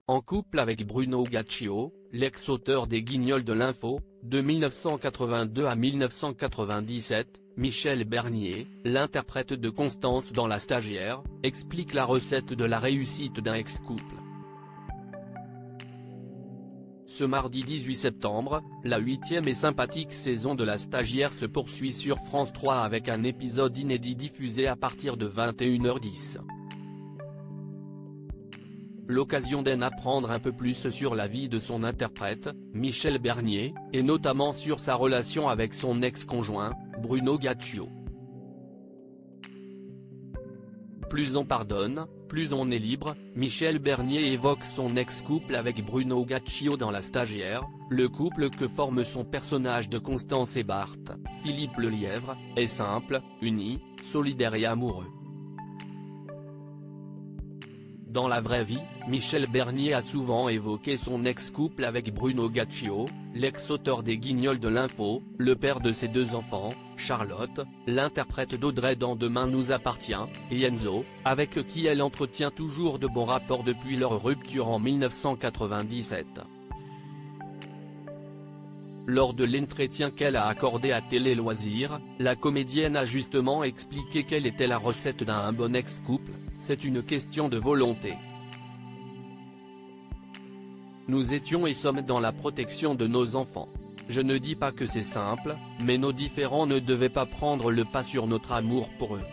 en couple avec Bruno Gaccio, l'ex-auteur des Guignols de l'info, de 1982 à 1997, Michel Bernier, l'interprète de Constance dans La Stagiaire, explique la recette de la réussite d'un ex-couple. Ce mardi 18 septembre, la 8e et sympathique saison de La Stagiaire se poursuit sur France 3 avec un épisode inédit diffusé à partir de 21h10. L'occasion d'en apprendre un peu plus sur la vie de son interprète, Michel Bernier, et notamment sur sa relation avec son ex-conjoint, Bruno Gaccio. Plus on pardonne, plus on est libre, Michel Bernier évoque son ex-couple avec Bruno Gaccio dans La Stagiaire, le couple que forme son personnage de Constance et Bart, Philippe Lelièvre, est simple, uni, solidaire et amoureux. Dans la vraie vie, Michel Bernier a souvent évoqué son ex-couple avec Bruno Gaccio, l'ex-auteur des Guignols de l'info, le père de ses 2 enfants, Charlotte, l'interprète d'Audrey dans Demain nous appartient, et Enzo, avec qui elle entretient toujours de bons rapports depuis leur rupture en 1997. Lors de l'entretien qu'elle a accordé à Télé Loisirs, la comédienne a justement expliqué quelle était la recette d'un bon ex-couple: c'est une question de volonté. Nous étions et sommes dans la protection de nos enfants. Je ne dis pas que c'est simple, mais nos différends ne devaient pas prendre le pas sur notre amour pour eux.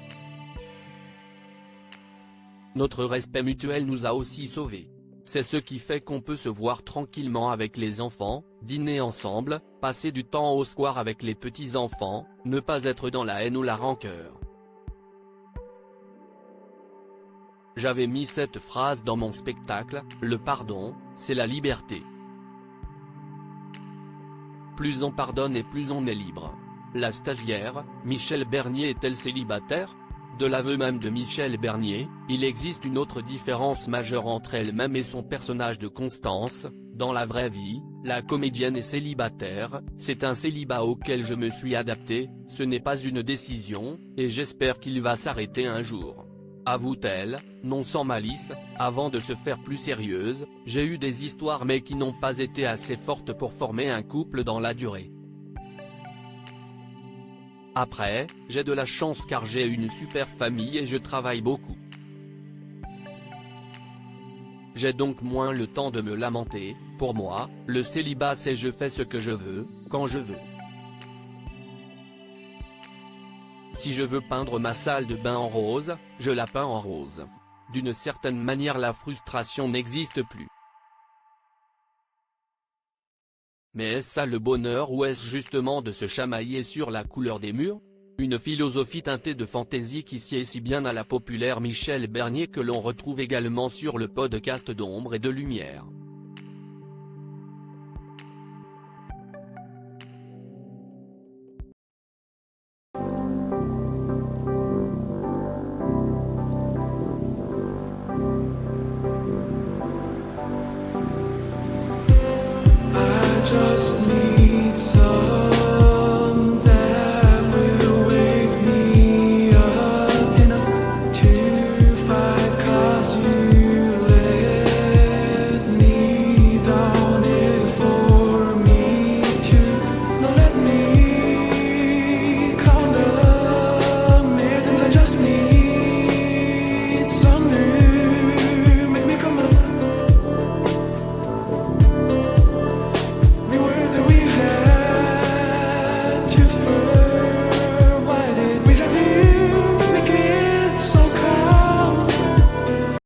Notre respect mutuel nous a aussi sauvés. C'est ce qui fait qu'on peut se voir tranquillement avec les enfants, dîner ensemble, passer du temps au square avec les petits-enfants, ne pas être dans la haine ou la rancœur. J'avais mis cette phrase dans mon spectacle, le pardon, c'est la liberté. Plus on pardonne et plus on est libre. La Stagiaire, Michel Bernier est-elle célibataire ? De l'aveu même de Michel Bernier, il existe une autre différence majeure entre elle-même et son personnage de Constance. Dans la vraie vie, la comédienne est célibataire, c'est un célibat auquel je me suis adapté, ce n'est pas une décision, et j'espère qu'il va s'arrêter un jour. Avoue-t-elle, non sans malice, avant de se faire plus sérieuse, j'ai eu des histoires mais qui n'ont pas été assez fortes pour former un couple dans la durée. Après, j'ai de la chance car j'ai une super famille et je travaille beaucoup. J'ai donc moins le temps de me lamenter. Pour moi, le célibat c'est je fais ce que je veux, quand je veux. Si je veux peindre ma salle de bain en rose, je la peins en rose. D'une certaine manière la frustration n'existe plus. Mais est-ce ça le bonheur ou est-ce justement de se chamailler sur la couleur des murs ? Une philosophie teintée de fantaisie qui sied si bien à la populaire Michel Bernier que l'on retrouve également sur le podcast d'Ombre et de Lumière.